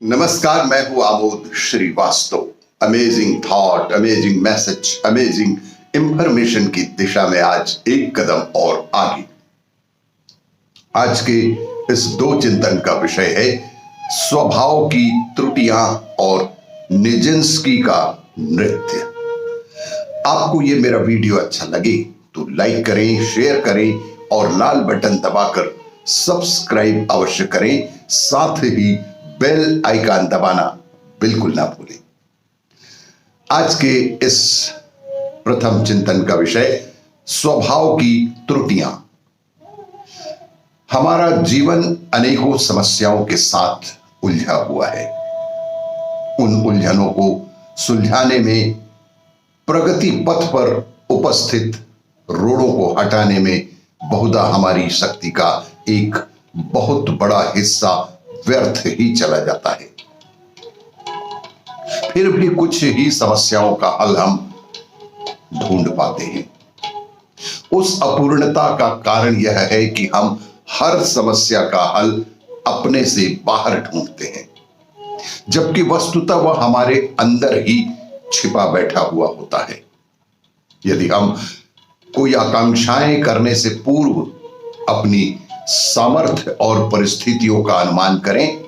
नमस्कार, मैं हूं Amod Srivastava. Amazing thought, amazing message, amazing information की दिशा में आज एक कदम और आगे। आज के इस दो चिंतन का विषय है स्वभाव की त्रुटियां और निजिंस्की का नृत्य। आपको ये मेरा वीडियो अच्छा लगे तो लाइक करें, शेयर करें और लाल बटन दबाकर सब्सक्राइब अवश्य करें। साथ ही बेल आइकन दबाना बिल्कुल ना भूलें। आज के इस प्रथम चिंतन का विषय स्वभाव की त्रुटियां। हमारा जीवन अनेकों समस्याओं के साथ उलझा हुआ है। उन उलझनों को सुलझाने में, प्रगति पथ पर उपस्थित रोड़ों को हटाने में बहुधा हमारी शक्ति का एक बहुत बड़ा हिस्सा व्यर्थ ही चला जाता है। फिर भी कुछ ही समस्याओं का हल हम ढूंढ पाते हैं। उस अपूर्णता का कारण यह है कि हम हर समस्या का हल अपने से बाहर ढूंढते हैं, जबकि वस्तुतः वह हमारे अंदर ही छिपा बैठा हुआ होता है। यदि हम कोई आकांक्षाएं करने से पूर्व अपनी सामर्थ्य और परिस्थितियों का अनुमान करें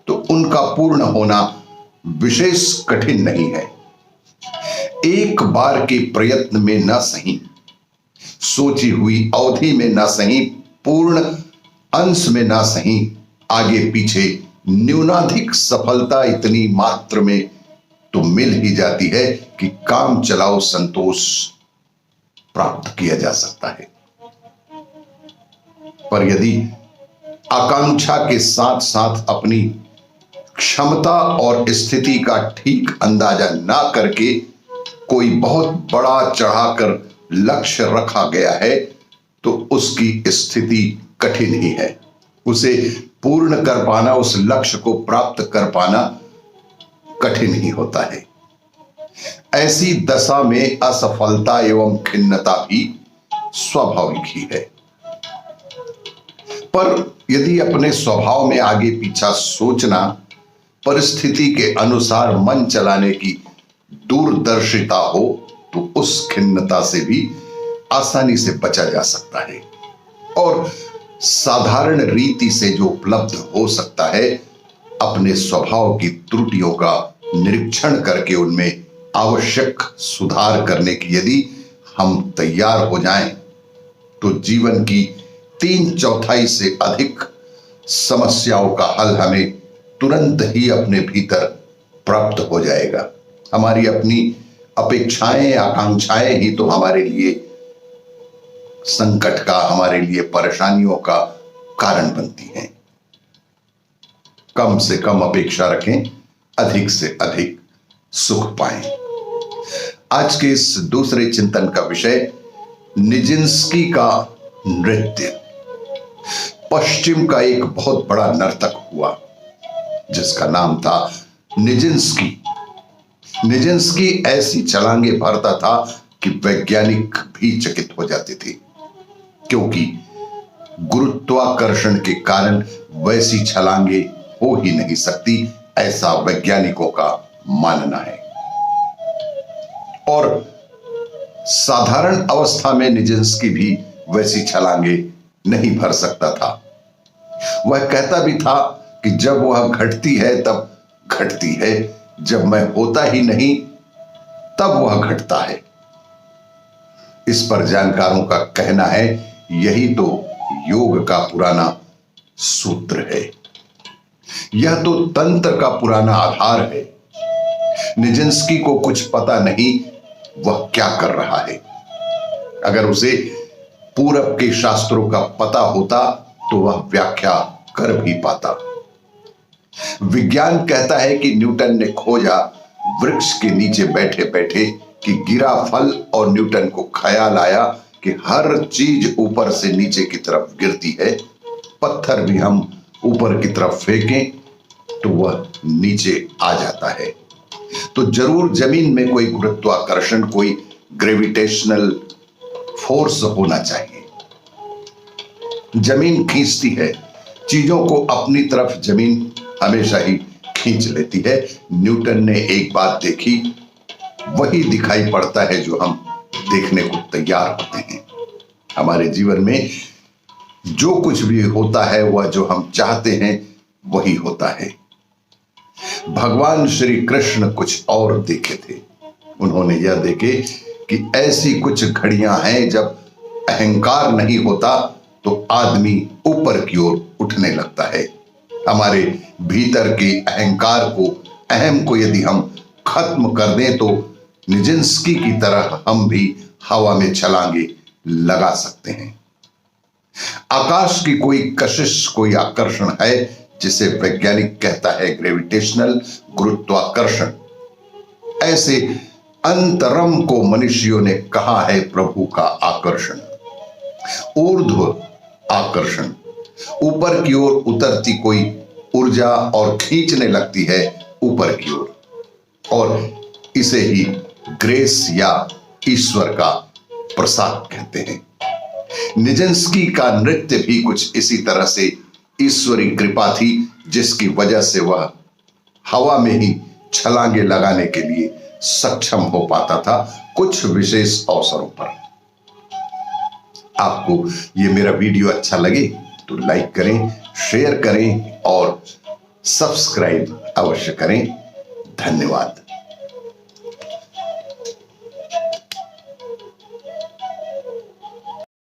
तो उनका पूर्ण होना विशेष कठिन नहीं है। एक बार के प्रयत्न में न सही, सोची हुई अवधि में न सही, पूर्ण अंश में न सही, आगे पीछे न्यूनाधिक सफलता इतनी मात्र में तो मिल ही जाती है कि काम चलाओ संतोष प्राप्त किया जा सकता है। पर यदि आकांक्षा के साथ साथ अपनी क्षमता और स्थिति का ठीक अंदाजा ना करके कोई बहुत बड़ा चढ़ाकर लक्ष्य रखा गया है तो उसकी स्थिति कठिन ही है। उसे पूर्ण कर पाना, उस लक्ष्य को प्राप्त कर पाना कठिन ही होता है। ऐसी दशा में असफलता एवं खिन्नता भी स्वाभाविक ही है। पर यदि अपने स्वभाव में आगे पीछा सोचना, परिस्थिति के अनुसार मन चलाने की दूरदर्शिता हो तो उस खिन्नता से भी आसानी से बचा जा सकता है। और साधारण रीति से जो उपलब्ध हो सकता है, अपने स्वभाव की त्रुटियों का निरीक्षण करके उनमें आवश्यक सुधार करने की यदि हम तैयार हो जाएं तो जीवन की 3/4 से अधिक समस्याओं का हल हमें तुरंत ही अपने भीतर प्राप्त हो जाएगा। हमारी अपनी अपेक्षाएं, आकांक्षाएं ही तो हमारे लिए संकट का, हमारे लिए परेशानियों का कारण बनती हैं। कम से कम अपेक्षा रखें, अधिक से अधिक सुख पाएं। आज के इस दूसरे चिंतन का विषय निजिंस्की का नृत्य। पश्चिम का एक बहुत बड़ा नर्तक हुआ जिसका नाम था निजिंस्की। निजिंस्की ऐसी छलांगे भरता था कि वैज्ञानिक भी चकित हो जाते थे, क्योंकि गुरुत्वाकर्षण के कारण वैसी छलांगे हो ही नहीं सकती, ऐसा वैज्ञानिकों का मानना है। और साधारण अवस्था में निजिंस्की भी वैसी छलांगे नहीं भर सकता था। वह कहता भी था कि जब वह घटती है तब घटती है, जब मैं होता ही नहीं तब वह घटता है। इस पर जानकारों का कहना है यही तो योग का पुराना सूत्र है, यह तो तंत्र का पुराना आधार है। निजिंस्की को कुछ पता नहीं वह क्या कर रहा है। अगर उसे पूरब के शास्त्रों का पता होता तो वह व्याख्या कर भी पाता। विज्ञान कहता है कि न्यूटन ने खोजा वृक्ष के नीचे बैठे बैठे कि गिरा फल, और न्यूटन को ख्याल आया कि हर चीज ऊपर से नीचे की तरफ गिरती है। पत्थर भी हम ऊपर की तरफ फेंकें तो वह नीचे आ जाता है। तो जरूर जमीन में कोई गुरुत्वाकर्षण, कोई ग्रेविटेशनल फोर्स होना चाहिए। जमीन खींचती है चीजों को अपनी तरफ, जमीन हमेशा ही खींच लेती है। न्यूटन ने एक बात देखी, वही दिखाई पड़ता है जो हम देखने को तैयार होते हैं। हमारे जीवन में जो कुछ भी होता है वह जो हम चाहते हैं वही होता है। भगवान श्री कृष्ण कुछ और देखे थे। उन्होंने यह देखे कि ऐसी कुछ घड़ियां हैं जब अहंकार नहीं होता तो आदमी ऊपर की ओर उठने लगता है। हमारे भीतर के अहंकार को, अहम को यदि हम खत्म कर दें तो निजिंस्की की तरह हम भी हवा में छलांगे लगा सकते हैं। आकाश की कोई कशिश, कोई आकर्षण है जिसे वैज्ञानिक कहता है ग्रेविटेशनल, गुरुत्वाकर्षण। ऐसे अंतरम को मनुष्यों ने कहा है प्रभु का आकर्षण। ऊर्ध्व आकर्षण, ऊपर की ओर उतरती कोई ऊर्जा और खींचने लगती है ऊपर की ओर, और इसे ही ग्रेस या ईश्वर का प्रसाद कहते हैं। निजिंस्की का नृत्य भी कुछ इसी तरह से ईश्वरी कृपा थी, जिसकी वजह से वह हवा में ही छलांगे लगाने के लिए सक्षम हो पाता था कुछ विशेष अवसरों पर। आपको ये मेरा वीडियो अच्छा लगे तो लाइक करें, शेयर करें और सब्सक्राइब अवश्य करें। धन्यवाद।